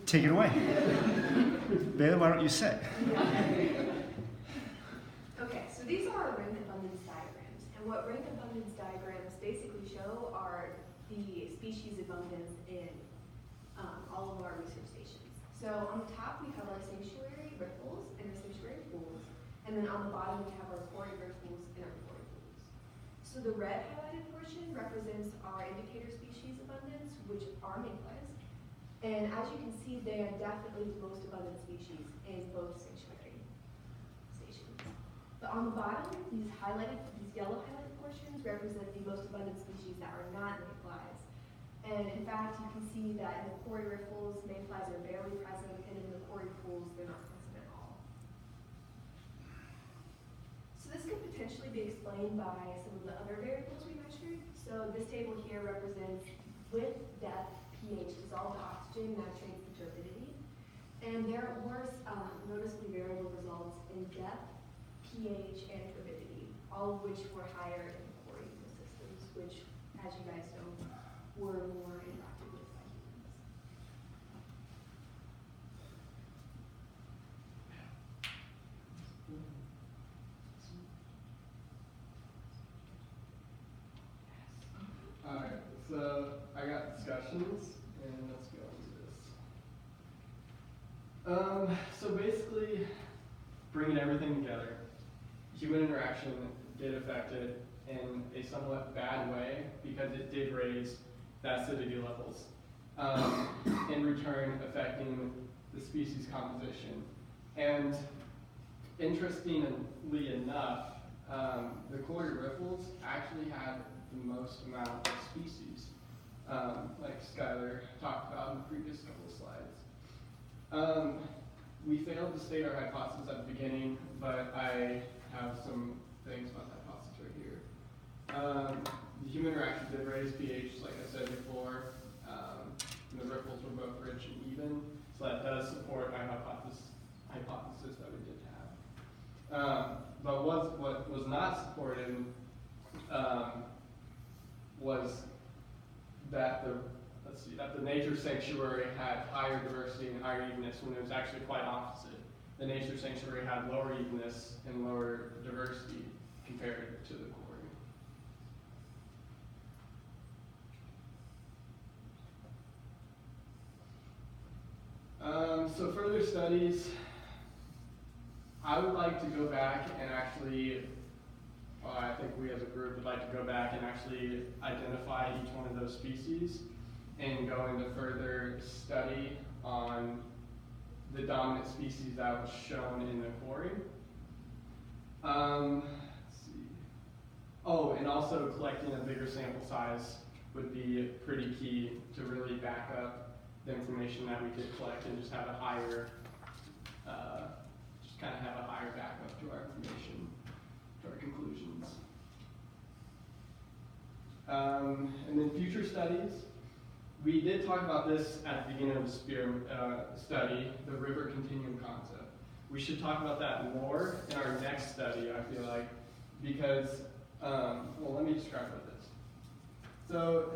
Take it away. Bailey, why don't you sit? Okay, so these are our rank abundance diagrams. And what rank abundance diagrams basically show are the species abundance in all of our research stations. So on the top we have our sanctuary riffles and our sanctuary pools. And then on the bottom we have our quarry riffles and our quarry pools. So the red highlighted portion represents our indicator species abundance, which are mayflies. And as you can see, they are definitely the most abundant species in both sanctuary stations. But on the bottom, these yellow highlighted portions represent the most abundant species that are not mayflies. And in fact, you can see that in the quarry riffles, mayflies are barely present, and in the quarry pools, they're not present at all. So this could potentially be explained by some of the other variables we measured. So this table here represents width, depth, pH, dissolved oxygen, nitrates, and turbidity. And there were noticeably variable results in depth, pH, and turbidity, all of which were higher in quarry ecosystems, which, as you guys know, were more interacted with by humans. Alright, so I got discussions, and let's go into this. So basically, bringing everything together, human interaction did affect it in a somewhat bad way because it did raise the acidity levels, in return affecting the species composition. And interestingly enough, the quarry riffles actually had the most amount of species, like Skylar talked about in the previous couple of slides. We failed to state our hypothesis at the beginning, but I have some things about the hypothesis right here. The human interaction did raise pH, like I said before. And the riffles were both rich and even, so that does support our hypothesis that we did have. But what was not supported was that the nature sanctuary had higher diversity and higher evenness when it was actually quite opposite. The nature sanctuary had lower evenness and lower diversity compared to the quarry. So further studies, I would like to go back and actually, I think we as a group would like to go back and actually identify each one of those species and go into further study on the dominant species that was shown in the quarry. Let's see. Oh, and also collecting a bigger sample size would be pretty key to really back up the information that we did collect and just have a higher, just kind of have a higher backup to our information, to our conclusions. And then future studies. We did talk about this at the beginning of the SPEAR study, the river continuum concept. We should talk about that more in our next study, I feel like, because, well, let me describe what it is. So,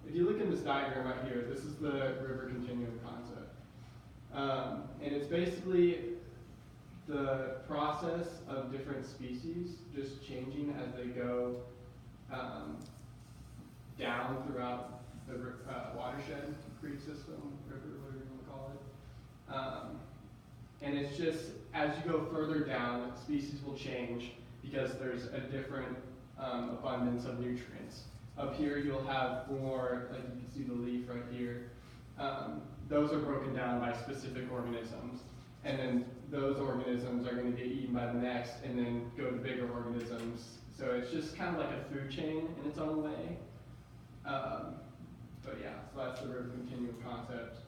if you look in this diagram right here, this is the river continuum concept. And it's basically the process of different species just changing as they go down throughout the watershed, creek system, river, whatever you want to call it. And it's just, as you go further down, species will change because there's a different abundance of nutrients. Up here you'll have more, like you can see the leaf right here. Those are broken down by specific organisms. And then those organisms are going to get eaten by the next and then go to bigger organisms. So it's just kind of like a food chain in its own way. But yeah, so that's the river continuum concept.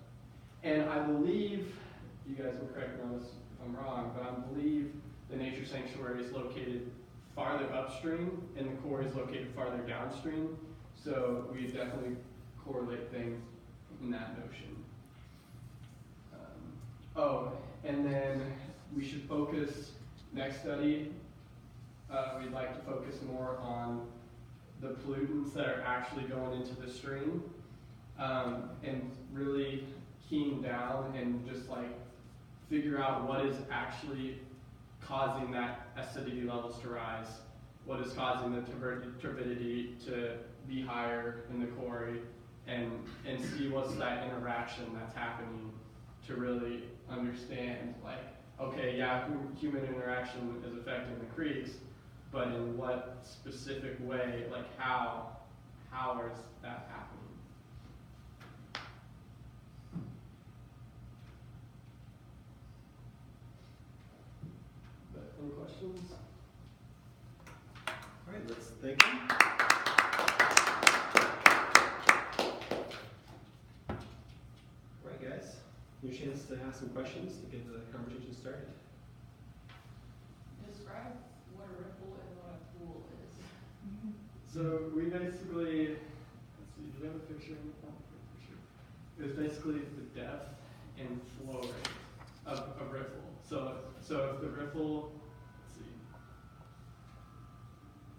And I believe, you guys will correct me on this if I'm wrong, but I believe the nature sanctuary is located farther upstream and the quarry is located farther downstream. So we definitely correlate things in that notion. And then we should focus, next study, we'd like to focus more on the pollutants that are actually going into the stream, and really keying down and just like figure out what is actually causing that acidity levels to rise, what is causing the turbidity to be higher in the quarry, and see what's that interaction that's happening to really understand, like, okay, yeah, human interaction is affecting the creeks, but in what specific way, like how is that happening? But any questions? All right, let's thank you. All right, guys, your chance to ask some questions to get the conversation started. Describe what a ripple and what a pool is. So we basically, let's see, do you have a picture? It's basically the depth and flow rate of a riffle. So if the riffle, let's see.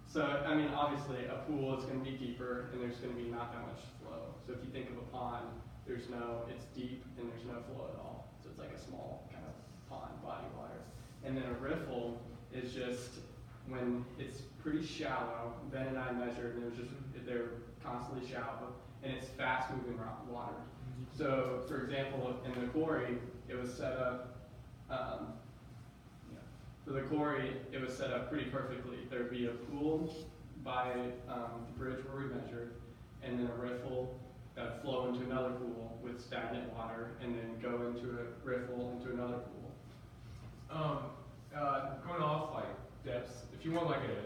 So I mean, obviously a pool is going to be deeper and there's going to be not that much flow. So if you think of a pond, it's deep and there's no flow at all. So it's like a small kind of pond, body of water. And then a riffle is just when it's pretty shallow. Ben and I measured, and they're constantly shallow, and it's fast moving water. So, for example, in the quarry, it was set up. For the quarry, it was set up pretty perfectly. There'd be a pool by the bridge where we measured, and then a riffle that would flow into another pool with stagnant water, and then go into a riffle into another pool. Going off like depths, if you want like a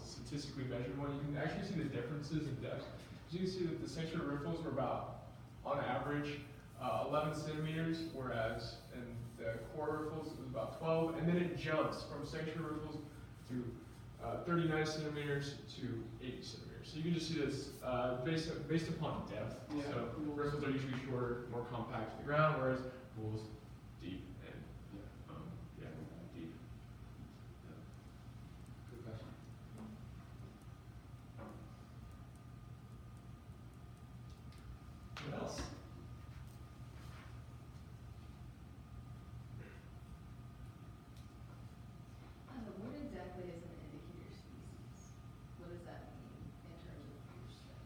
statistically measured one, you can actually see the differences in depth. So you can see that the sanctuary riffles were about, on average, 11 centimeters, whereas in the core riffles it was about 12, and then it jumps from sanctuary riffles to 39 centimeters to 80 centimeters. So you can just see this based upon depth. Yeah. So riffles are usually shorter, more compact to the ground, whereas pools deep and deep. Good question. What else? What exactly is an indicator species? What does that mean in terms of your study?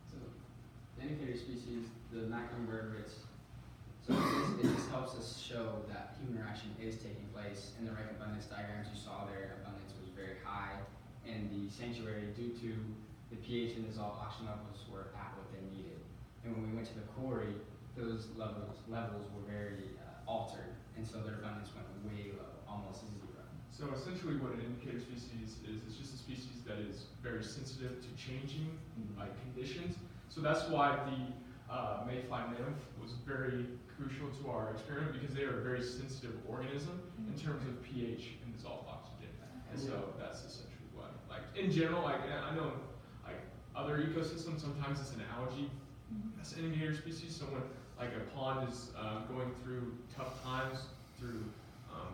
So, the indicator species, the macroinvertebrates, so it just helps us show that human interaction is taking place. In the rank abundance diagrams you saw there, abundance was very high. In the sanctuary, due to the pH and dissolved oxygen levels were at what they needed. And when we went to the quarry, those levels were very altered, and so their abundance went way low, almost zero. So essentially what an indicator species is, it's just a species that is very sensitive to changing conditions. So that's why the mayfly nymph was very crucial to our experiment, because they are a very sensitive organism in terms of pH and dissolved oxygen. And so that's essentially what, like in general, like I know like other ecosystems, sometimes it's an algae that's an indicator species. So when like a pond is going through tough times, through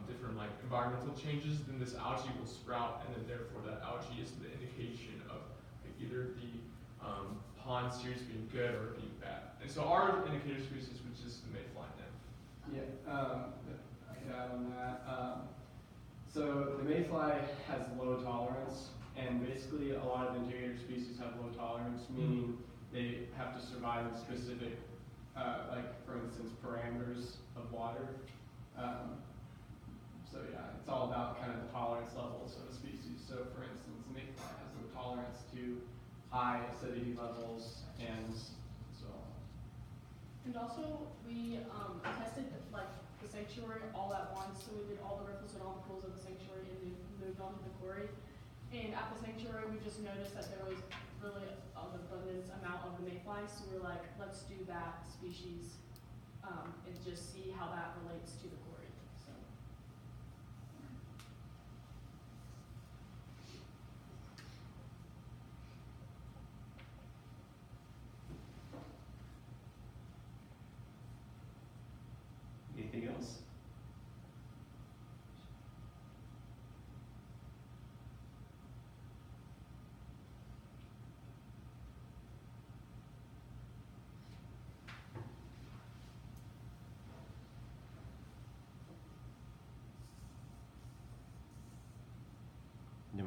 different like environmental changes, then this algae will sprout, and then therefore that algae is the indication of like, either the pond series being good or being bad. And so our indicator species was just the mayfly nymph. Yeah, I could add on that. So the mayfly has low tolerance, and basically a lot of indicator species have low tolerance, meaning they have to survive in specific, like for instance, parameters of water. So yeah, it's all about kind of the tolerance levels of a species. So for instance, the mayfly has a tolerance to high acidity levels and so on. And also, we tested like the sanctuary all at once, so we did all the riffles and all the pools of the sanctuary, and then moved on to the quarry. And at the sanctuary, we just noticed that there was really an abundance amount of the mayflies, so we were like, let's do that species and just see how that relates to the quarry. So. Anything else?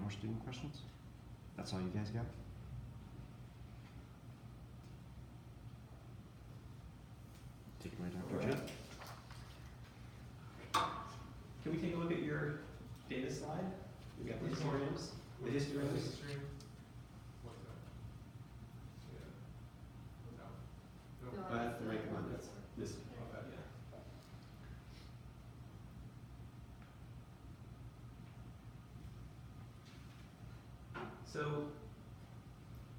more student questions? That's all you guys got? Take it away, Dr. J. Can we take a look at your data slide? We got the Which one? histograms. The histograms. History. What's that? Yeah. No. No, Nope. That's the right one. That's this. Okay. Yeah. So,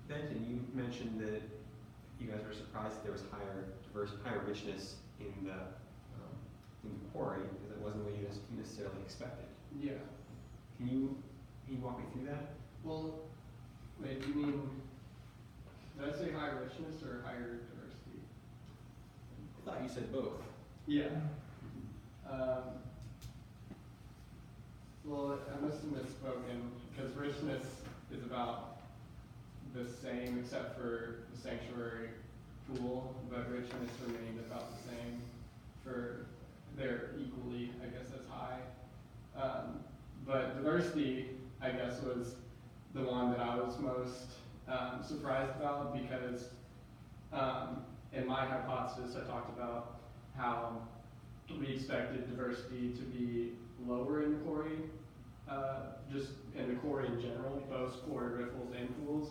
Benton, you mentioned that you guys were surprised that there was higher richness in the quarry because it wasn't what you necessarily expected. Yeah. Can you walk me through that? Well, wait, do you mean, did I say high richness or higher diversity? I thought you said both. Yeah. Well, I must have misspoken because richness is about the same except for the sanctuary pool, but richness remained about the same for, they're equally, I guess, as high. But diversity, I guess, was the one that I was most surprised about because in my hypothesis, I talked about how we expected diversity to be lower in the quarry, just in the quarry in general, both quarry riffles and pools,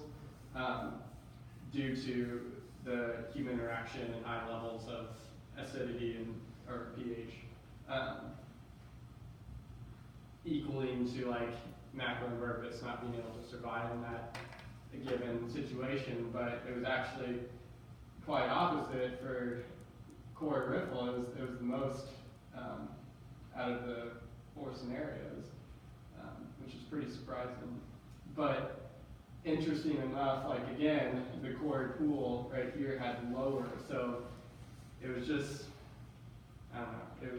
due to the human interaction and high levels of acidity and or pH, equaling to like macroinvertebrates not being able to survive in that given situation. But it was actually quite opposite for quarry riffle. It was the most out of the 4 scenarios, which is pretty surprising. But interesting enough, like again, the quarry pool right here had lower, so it was just, I don't know,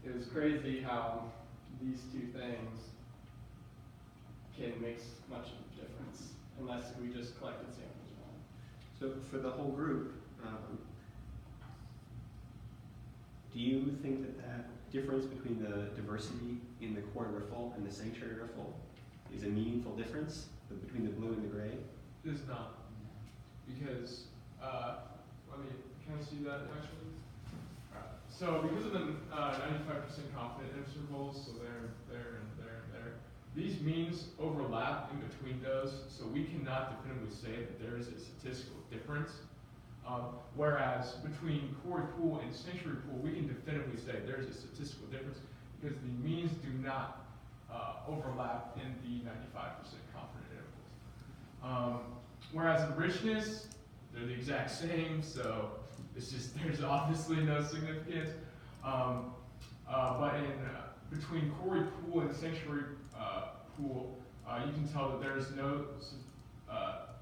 it was crazy how these two things can make much of a difference unless we just collected samples wrong. So for the whole group, do you think that difference between the diversity in the quarry riffle and the sanctuary riffle is a meaningful difference between the blue and the gray? It is not. Because, can I see that actually? Alright, so because of the 95% confident intervals, so there, and there, these means overlap in between those, so we cannot definitively say that there is a statistical difference. Whereas between quarry pool and sanctuary pool, we can definitively say there's a statistical difference because the means do not overlap in the 95% confident intervals. Whereas in richness, they're the exact same, so it's just, there's obviously no significance. But in between quarry pool and sanctuary pool, you can tell that there's no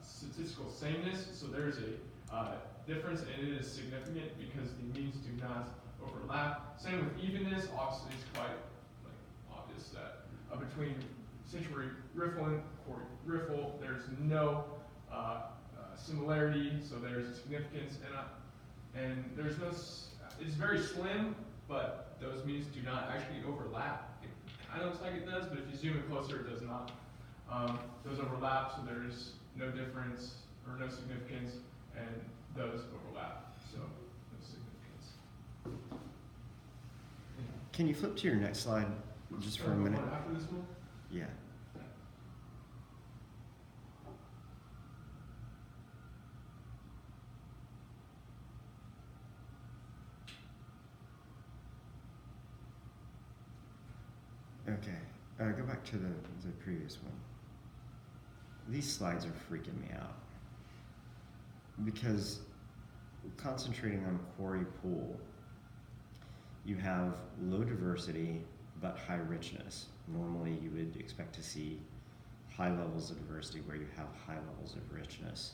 statistical sameness, so there's a difference, and it is significant because the means do not overlap. Same with evenness, obviously it's quite obvious that between sanctuary riffle and quarry riffle, there's no similarity, so there's a significance, and there's no, it's very slim, but those means do not actually overlap. It kind of looks like it does, but if you zoom in closer, it does not. Those overlap, so there's no difference or no significance, and those overlap, so no significance. Can you flip to your next slide just for a minute? One after this one? Yeah. Okay, go back to the previous one. These slides are freaking me out because concentrating on quarry pool, you have low diversity but high richness. Normally you would expect to see high levels of diversity where you have high levels of richness.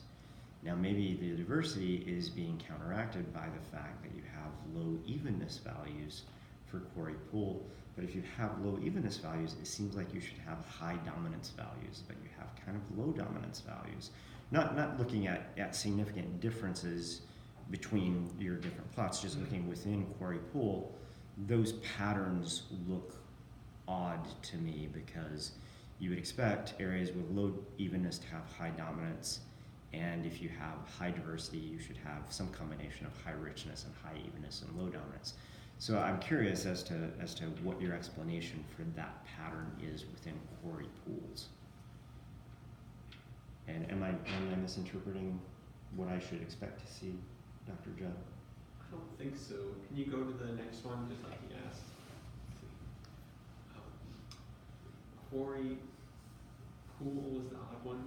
Now maybe the diversity is being counteracted by the fact that you have low evenness values for quarry pool, but if you have low evenness values, it seems like you should have high dominance values, but you have kind of low dominance values. Not looking at significant differences between your different plots, just looking within quarry pool, those patterns look odd to me because you would expect areas with low evenness to have high dominance, and if you have high diversity, you should have some combination of high richness and high evenness and low dominance. So I'm curious as to what your explanation for that pattern is within quarry pools. And am I misinterpreting what I should expect to see, Dr. Judd? I don't think so. Can you go to the next one, just like he asked? Quarry pool is the odd one.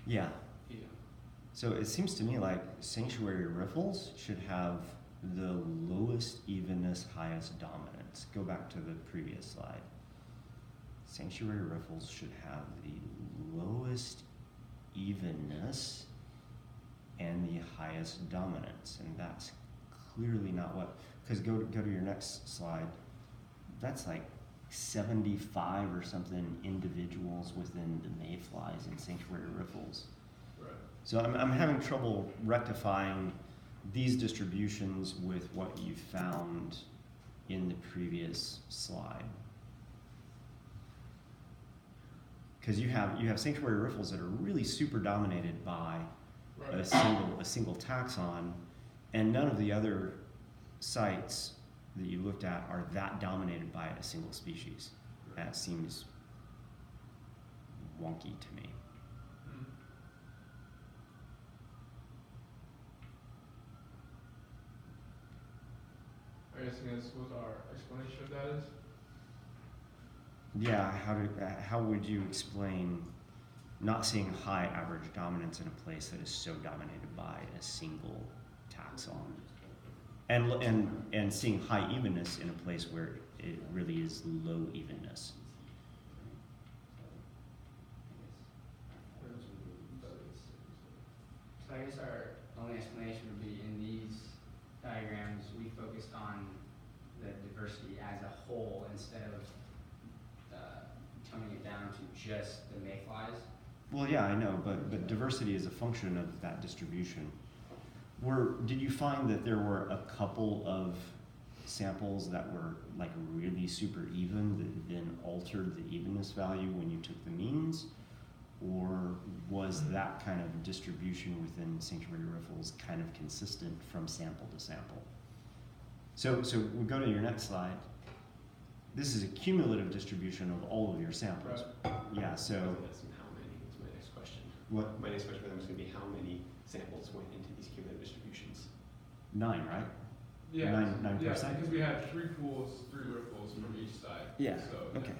Yeah. Yeah. So it seems to me like sanctuary riffles should have the lowest evenness, highest dominance. Go back to the previous slide. Sanctuary riffles should have the lowest evenness and the highest dominance, and that's clearly not what, because go to your next slide. That's like 75 or something individuals within the mayflies and sanctuary riffles. Right. So I'm having trouble rectifying these distributions with what you found in the previous slide. Because you have sanctuary riffles that are really super dominated by Right. a single taxon, and none of the other sites that you looked at are that dominated by a single species. That seems wonky to me. Mhm. I guess that's what our explanation of that is. Yeah, how would you explain not seeing high average dominance in a place that is so dominated by a single taxon, and seeing high evenness in a place where it really is low evenness? So I guess our only explanation would be in these diagrams, we focused on the diversity as a whole instead of toning it down to just the mayflies. Well, yeah, I know, but diversity is a function of that distribution. Did you find that there were a couple of samples that were like really super even that then altered the evenness value when you took the means? Or was that kind of distribution within sanctuary riffles kind of consistent from sample to sample? So we'll go to your next slide. This is a cumulative distribution of all of your samples. Yeah, so That's how many is my next question. what, My next question for them is going to be how many samples went into these cumulative distributions? 9, right? Yeah. 9%? Yeah, because we had 3 pools, 3 riffles from each side. Yeah, So, okay.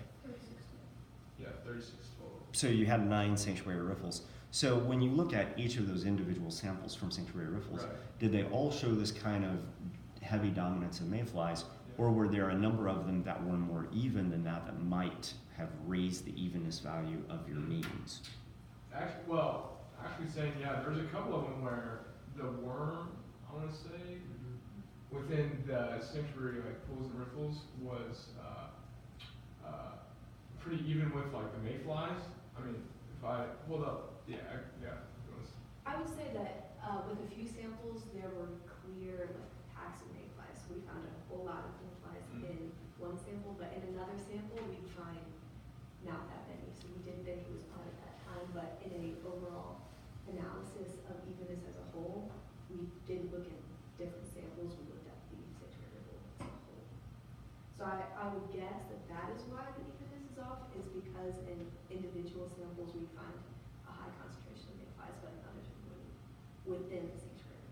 Yeah, 36 total. So you had 9 sanctuary riffles. So when you look at each of those individual samples from sanctuary riffles, Right. did they all show this kind of heavy dominance of mayflies, or were there a number of them that were more even than that might have raised the evenness value of your means? Actually saying, yeah, there's a couple of them where the worm, I want to say, within the sanctuary, like pools and riffles, was pretty even with like the mayflies. I mean, if I hold up, I would say that with a few samples, there were clear like packs of mayflies. So we found a whole lot of mayflies in one sample, but in another sample, we'd find not that many. So we didn't think it was odd at that time, but in an overall analysis of evenness as a whole, we did look at different samples. We looked at the sanctuary riffle as a whole. So I would guess that is why the evenness is off, is because in individual samples we find a high concentration of mayflies, but in others we wouldn't within the sanctuary.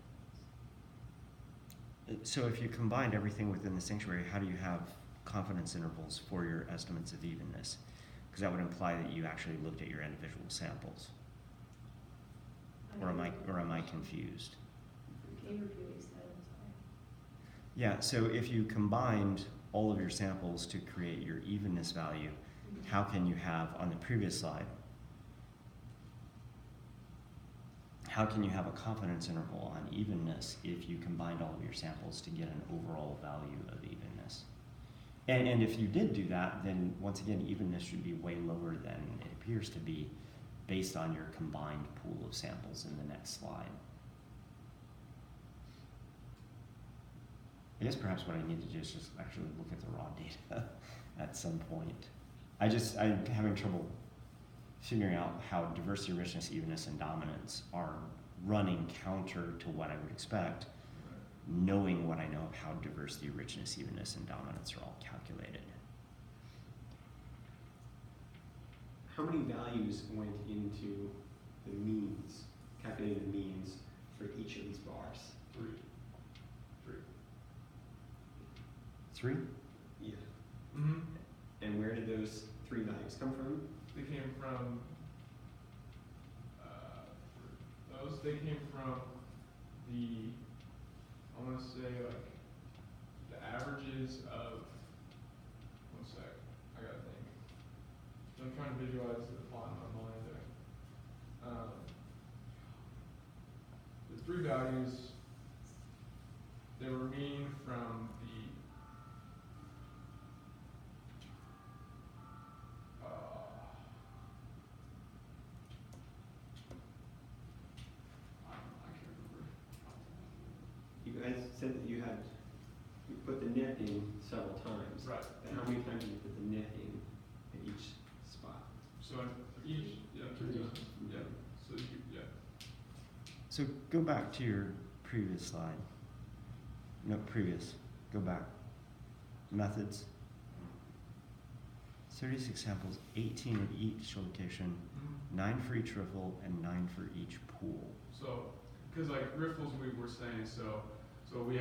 So if you combined everything within the sanctuary, how do you have confidence intervals for your estimates of evenness? Because that would imply that you actually looked at your individual samples. Or am I confused? Can you repeat what you said? I'm sorry. Yeah, so if you combined all of your samples to create your evenness value, how can you have, on the previous slide, how can you have a confidence interval on evenness if you combined all of your samples to get an overall value of evenness? And if you did do that, then once again, evenness should be way lower than it appears to be based on your combined pool of samples in the next slide. I guess perhaps what I need to do is just actually look at the raw data at some point. I'm having trouble figuring out how diversity, richness, evenness, and dominance are running counter to what I would expect, knowing what I know of how diversity, richness, evenness, and dominance are all calculated. How many values went into the means, calculating the means for each of these bars? 3. Three? Yeah. Mm-hmm. And where did those 3 values come from? They came from, they came from the, I want to say like, the averages of, one sec, I gotta think. I'm trying to visualize the plot in my mind there. The 3 values, they were mean from the, I can't remember. You guys said that you put the net in several times. Right. And how many times did you put the net in at each spot? So in each, yeah, 3 times, yeah, so you, yeah. So go back to your previous slide. No, previous. Go back. Methods. 36 samples, 18 at each location, 9 for each riffle, and 9 for each pool. So, because like riffles, we were saying, so we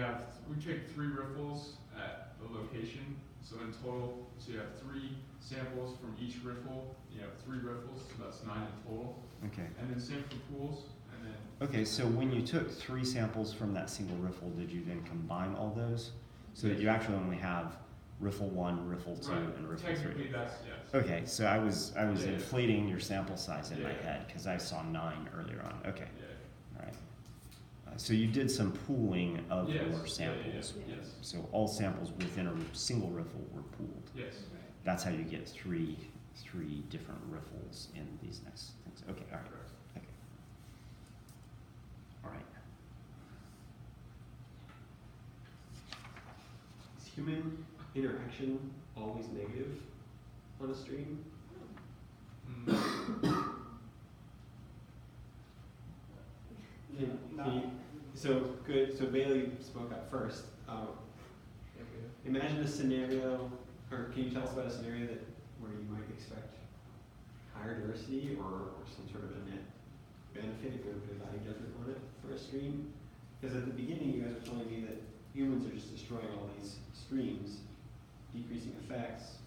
take 3 riffles at the location. So in total, so you have 3 samples from each riffle. You have 3 riffles, so that's 9 in total. Okay. And then same for pools, and then. Okay, so when you took 3 samples from that single riffle, did you then combine all those? So that you actually only have riffle 1, riffle 2, Right. and riffle Technically, 3. that's, yes. Okay, so I was Yeah. inflating your sample size in my Yeah. head because I saw 9 earlier on. Okay, Yeah. all right. So you did some pooling of Yes. your Yeah, samples. yeah, yes. So all samples within a single riffle were pooled. Yes. That's how you get three different riffles in these next things. Okay, all right. Correct. Okay. All right. Is human interaction always negative on a stream? Mm. So Bailey spoke up first. Imagine a scenario, or can you tell us about a scenario where you might expect higher diversity or some sort of a net benefit if you have a value judgment on it for a stream? Because at the beginning you guys were telling me that humans are just destroying all these streams, decreasing effects,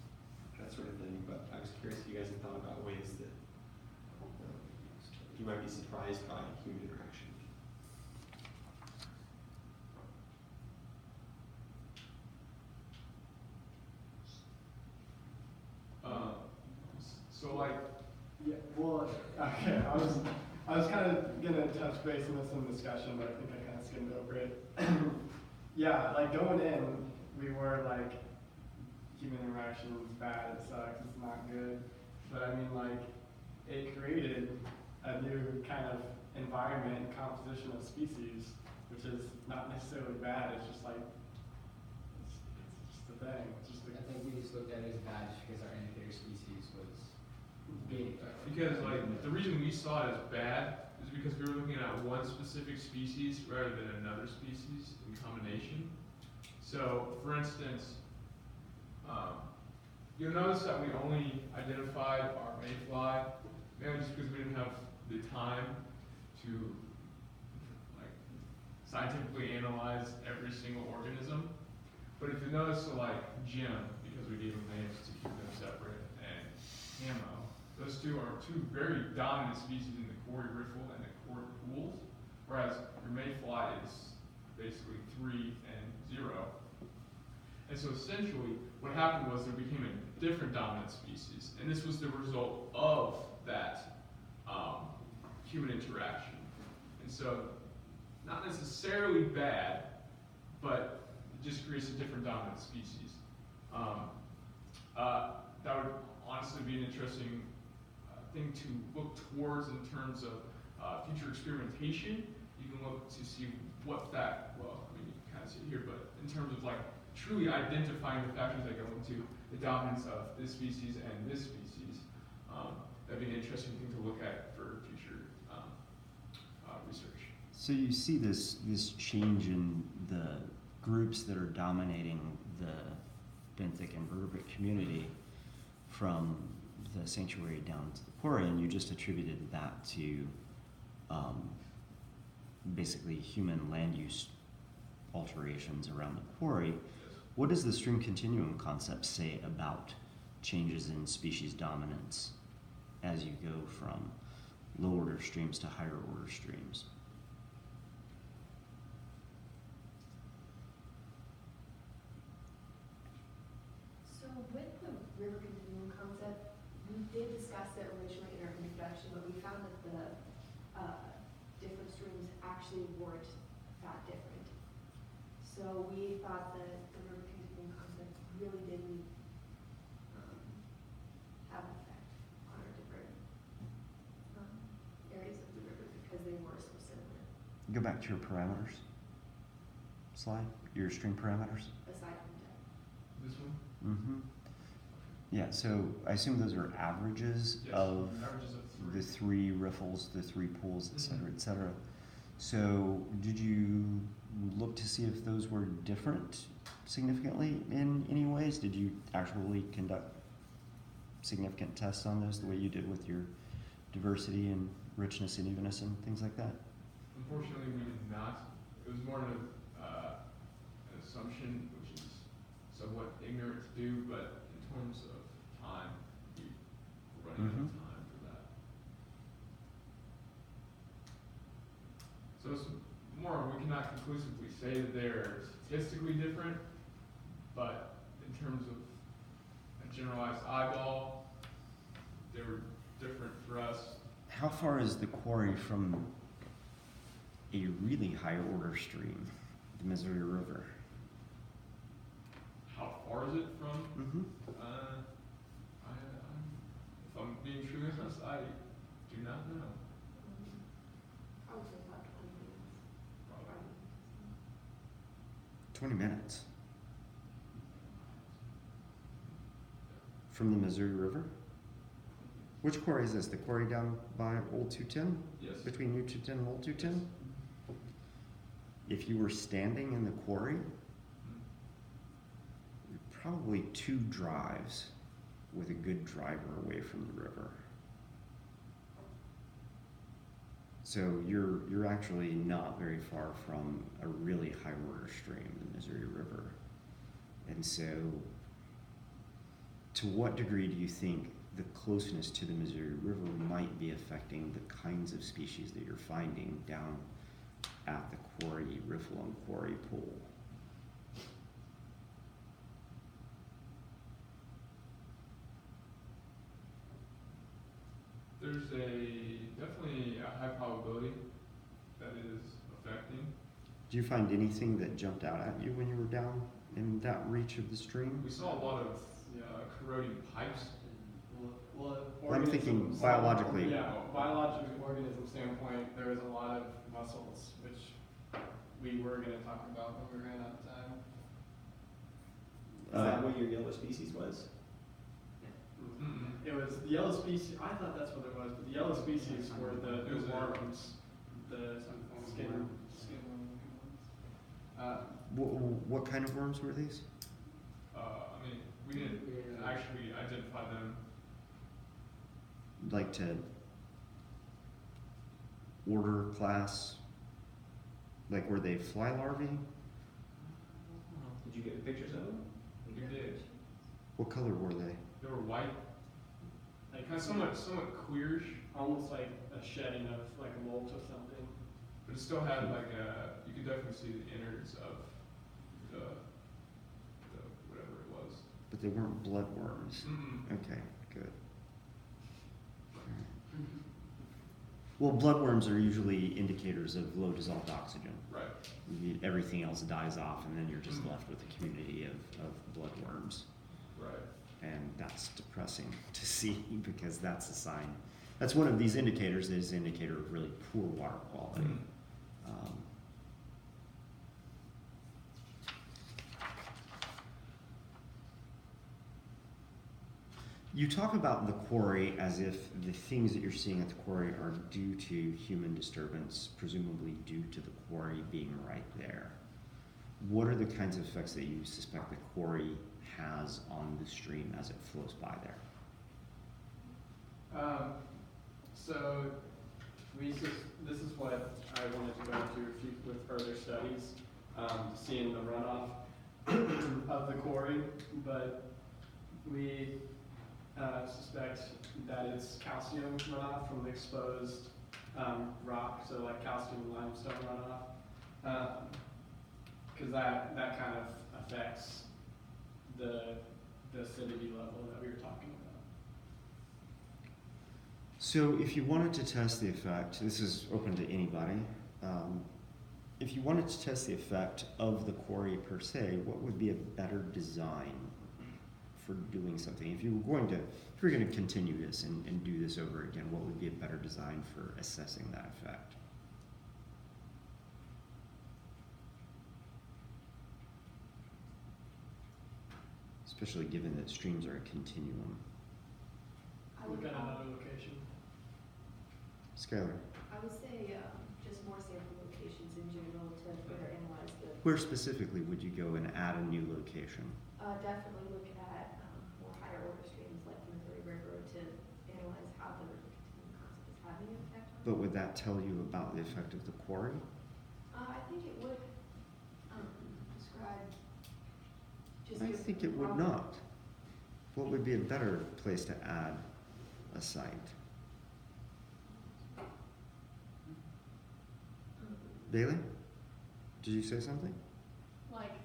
that sort of thing. But I was curious if you guys had thought about ways that you might be surprised by human interaction. So like, Yeah, well, okay, I was kind of gonna touch base on this in discussion, but I think I kind of skimmed over it. Yeah, like going in, we were like, human interaction is bad, it sucks, it's not good. But I mean, like, it created a new kind of environment and composition of species, which is not necessarily bad, it's just like, it's just a thing, it's just I think we just looked at it as bad just because our indicator species was being affected. because like, the reason we saw it as bad is because we were looking at one specific species rather than another species in combination. So, for instance, you'll notice that we only identified our mayfly, mainly just because we didn't have the time to like scientifically analyze every single organism. But if you notice, so like Jim, because we gave them names to keep them separate, and Camo, those 2 are 2 very dominant species in the Corey riffle and the Corey pools, whereas your mayfly is basically 3 and 0. And so essentially, what happened was there became a different dominant species, and this was the result of that human interaction. And so, not necessarily bad, but it just creates a different dominant species. That would honestly be an interesting thing to look towards in terms of future experimentation. You can look to see what that, well, I mean, you can kind of see it here, but in terms of like truly identifying the factors that go into the dominance of this species and this species. That'd be an interesting thing to look at for future research. So you see this change in the groups that are dominating the benthic invertebrate community from the sanctuary down to the quarry, and you just attributed that to basically human land use alterations around the quarry. What does the stream continuum concept say about changes in species dominance as you go from low order streams to higher order streams? So with the river continuum concept, we did discuss it originally in our introduction, but we found that the different streams actually weren't that different. So we thought that the river continuum concept really didn't have an effect on our different areas of the river because they were so similar, Go back to your parameters slide, your stream parameters. aside from depth. This one? Mm-hmm. Yeah, so I assume those are averages Yes, of averages of the 3. three riffles, the 3 pools, et cetera, Mhm. et cetera. So did you look to see if those were different significantly in any ways? Did you actually conduct significant tests on those the way you did with your diversity and richness and evenness and things like that? Unfortunately, we did not. It was more of an assumption, which is somewhat ignorant to do, but in terms of time, we were running out of time for that. So it's more, we cannot conclusively say that they're statistically different, but in terms of a generalized eyeball, they were different for us. How far is the quarry from a really high order stream, the Missouri River? How far is it from? Mm-hmm. If I'm being truly honest, I do not know. Probably about 20 minutes. Probably. 20 minutes. From the Missouri River? Which quarry is this? The quarry down by Old 210? Yes. Between U210 and Old 210? If you were standing in the quarry, Mhm. you're probably 2 drives with a good driver away from the river. So you're actually not very far from a really high order stream, the Missouri River. And so, to what degree do you think the closeness to the Missouri River might be affecting the kinds of species that you're finding down at the quarry, riffle and quarry pool? There's definitely a high probability that it is affecting. Do you find anything that jumped out at you when you were down in that reach of the stream? We saw a lot of corroding pipes. Well, I'm thinking organisms- biologically. Yeah, biological organism standpoint, there was a lot of mussels, which we were gonna talk about when we ran out of time. Is that what your yellow species was? Mm-mm. It was the yellow species, I thought that's what it was, but the yellow species were It was the a- worms, the skin worm ones. What kind of worms were these? I mean, we didn't actually identify them. Like to order, class? Like were they fly larvae? Did you get the pictures of them? We did. What color were they? They were white, Like kind of somewhat queerish, almost like a shedding of like a molt or something. but it still had like you could definitely see the innards of the whatever it was. But they weren't bloodworms. Mm-mm. Okay, good. Well, bloodworms are usually indicators of low dissolved oxygen. Right. Everything else dies off, and then you're just left with a community of bloodworms. Right. And that's depressing to see because that's a sign. That's one of these indicators that is an indicator of really poor water quality. Mhm. You talk about the quarry as if the things that you're seeing at the quarry are due to human disturbance, presumably due to the quarry being right there. What are the kinds of effects that you suspect the quarry has on the stream as it flows by there? So this is what I wanted to go into with further studies, seeing the runoff of the quarry, but we suspect that it's calcium runoff from the exposed rock, so like calcium limestone runoff, because that kind of affects the acidity level that we were talking about. So if you wanted to test the effect, this is open to anybody, if you wanted to test the effect of the quarry per se, what would be a better design for doing something? If you were going to continue this and do this over again, what would be a better design for assessing that effect? Especially given that streams are a continuum. I would, Look at another location. Skylar, I would say just more sample locations in general to better analyze the. where specifically would you go and add a new location? Definitely look at more higher order streams like the Missouri River to analyze how the river continuum concept is having an effect on. But would that tell you about the effect of the quarry? I think it would describe. Just I the think it would problem. not. What would be a better place to add a site? Bailey? Did you say something? Like,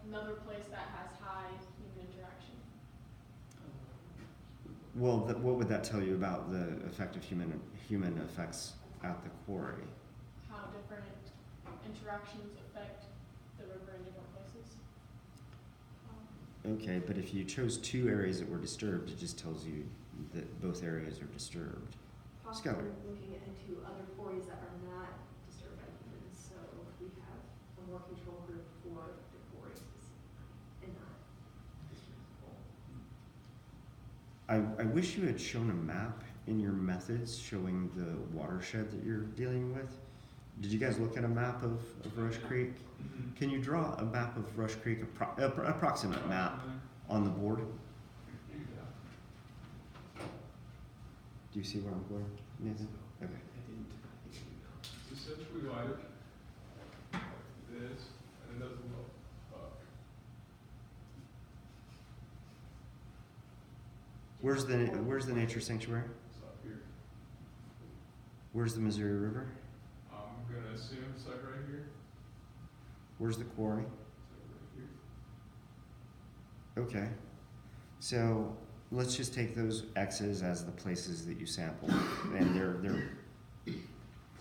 another place that has high human interaction. Well, what would that tell you about the effect of human effects at the quarry? How different interactions affect the river in different places. Okay, but if you chose two areas that were disturbed, it just tells you that both areas are disturbed. Possibly Skylar. looking into other quarries that are not disturbed by humans, so we have a more control group for the quarries and not. I wish you had shown a map in your methods showing the watershed that you're dealing with. Did you guys look at a map of Rush Creek? Can you draw a map of Rush Creek, approximate map on the board? Do you see where I'm going, Nathan? Okay. It's essentially like this, and then there's a little buck. Where's the nature sanctuary? It's up here. Where's the Missouri River? I'm gonna assume it's like right here. Where's the quarry? It's like right here. Okay. So let's just take those X's as the places that you sampled, and they're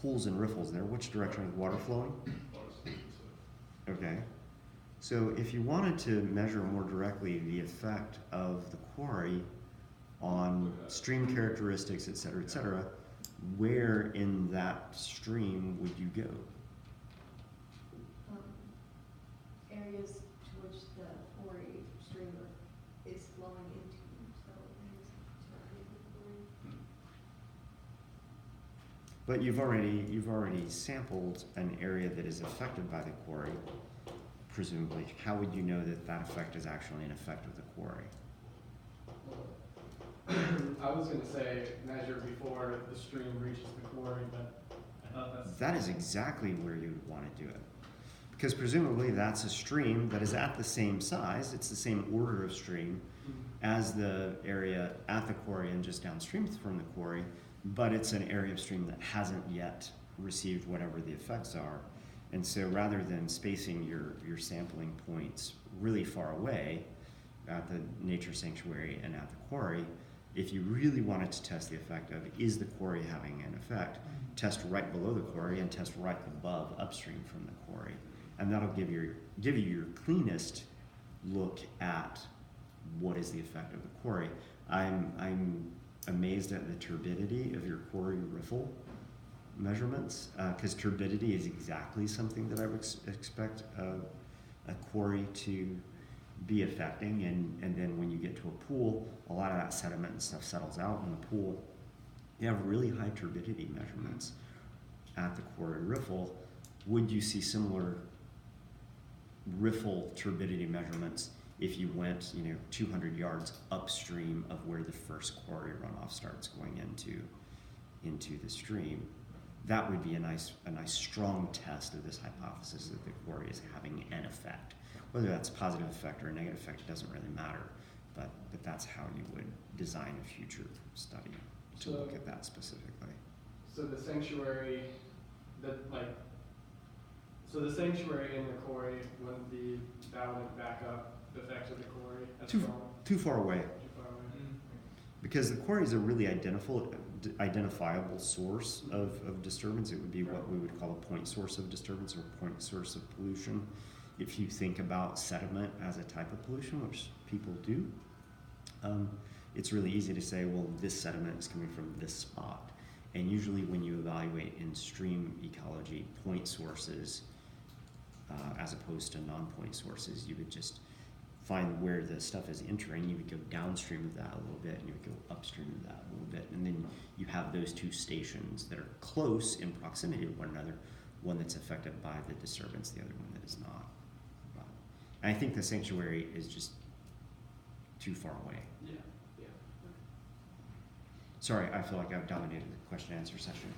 pools and riffles there. Which direction is water flowing? Okay. So if you wanted to measure more directly the effect of the quarry on stream characteristics, et cetera, where in that stream would you go? Areas to which the quarry stream is flowing into, so areas surrounding the quarry. But you've already sampled an area that is affected by the quarry, presumably. How would you know that that effect is actually an effect of the quarry? I was going to say measure before the stream reaches the quarry, but I thought that's. That is exactly where you would want to do it. Because presumably that's a stream that is at the same size, it's the same order of stream as the area at the quarry and just downstream from the quarry, but it's an area of stream that hasn't yet received whatever the effects are. And so rather than spacing your sampling points really far away at the nature sanctuary and at the quarry, if you really wanted to test the effect of is the quarry having an effect, test right below the quarry and test right above upstream from the quarry. And that'll give you your cleanest look at what is the effect of the quarry. I'm amazed at the turbidity of your quarry riffle measurements, because turbidity is exactly something that I would expect a quarry to be affecting, and then when you get to a pool, a lot of that sediment and stuff settles out in the pool. You have really high turbidity measurements at the quarry riffle. Would you see similar riffle turbidity measurements if you went, 200 yards upstream of where the first quarry runoff starts going into the stream? That would be a nice strong test of this hypothesis that the quarry is having an effect. Whether that's a positive effect or a negative effect, it doesn't really matter. But that's how you would design a future study to look at that specifically. So the sanctuary, so the sanctuary in the quarry wouldn't be, that wouldn't back up the effects of the quarry as well? Too far away. Too far away. Because the quarry is a really identifiable source of disturbance. It would be what we would call a point source of disturbance or point source of pollution. If you think about sediment as a type of pollution, which people do, it's really easy to say, well, this sediment is coming from this spot. And usually when you evaluate in stream ecology point sources, as opposed to non-point sources, you would just find where the stuff is entering. You would go downstream of that a little bit, and you would go upstream of that a little bit. And then you have those two stations that are close in proximity to one another, one that's affected by the disturbance, the other one that is not. And I think the sanctuary is just too far away. Yeah. Sorry, I feel like I've dominated the question and answer session.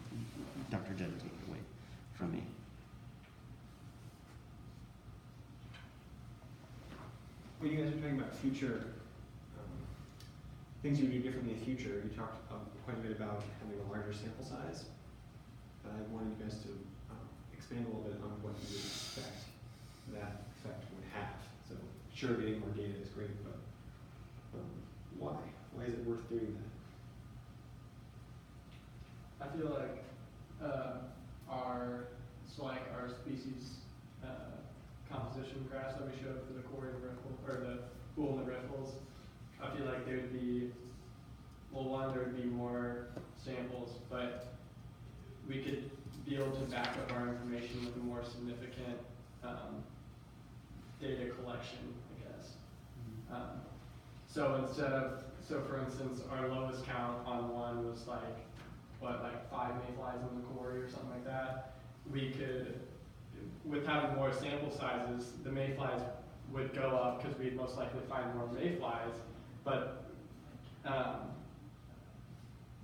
Dr. Jen, take it away from me. When you guys are talking about future things you would do differently in the future, you talked quite a bit about having a larger sample size. But I wanted you guys to expand a little bit on what you would expect that effect would have. So sure, getting more data is great, but why? Why is it worth doing that? I feel like our species composition graphs that we showed for the quarry and the riffle, or the pool and the riffles, I feel like there would be, well, there would be more samples, but we could be able to back up our information with a more significant data collection, I guess. So for instance, our lowest count on one was like 5 mayflies in the quarry or something like that. We could, with having more sample sizes, the mayflies would go up because we'd most likely find more mayflies, but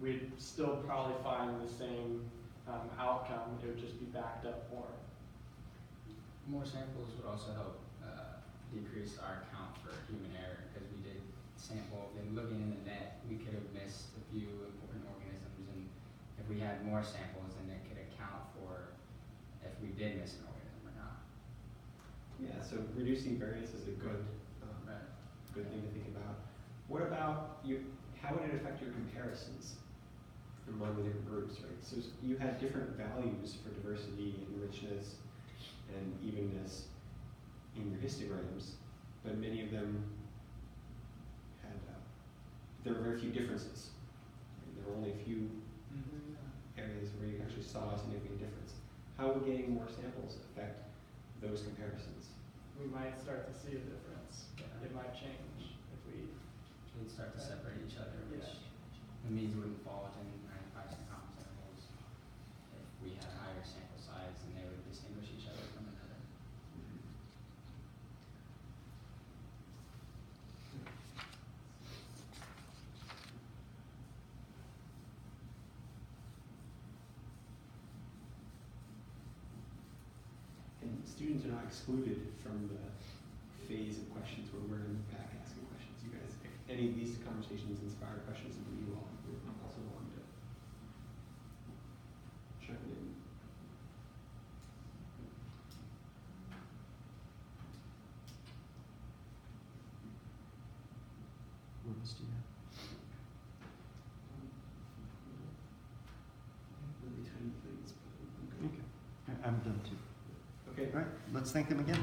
we'd still probably find the same outcome. It would just be backed up more. More samples would also help decrease our count for human error, because we did sample, and looking in the net, we could have missed a few important organisms, and if we had more samples, then it could account for if we did miss an organism or not. Yeah, so reducing variance is a good thing to think about. What about how would it affect your comparisons among the different groups, right? So you had different values for diversity and richness and evenness in your histograms, but many of them had, there were very few differences. Right? There were only a few areas where you actually saw a significant difference. How would getting more samples affect those comparisons? We might start to see a difference. Yeah. It might change if we. We'd start to separate each other, which Yeah. the means wouldn't fall within 95% common samples. If we had a higher sample size, then they would distinguish each other from another. And students are not excluded from the phase of questions where we're in the back asking questions. You guys, if any of these conversations inspire questions from you all, we're also willing to chime in. What else do you have? Really tiny things, but I'm good. Okay. I'm done too. Okay. All right, let's thank them again.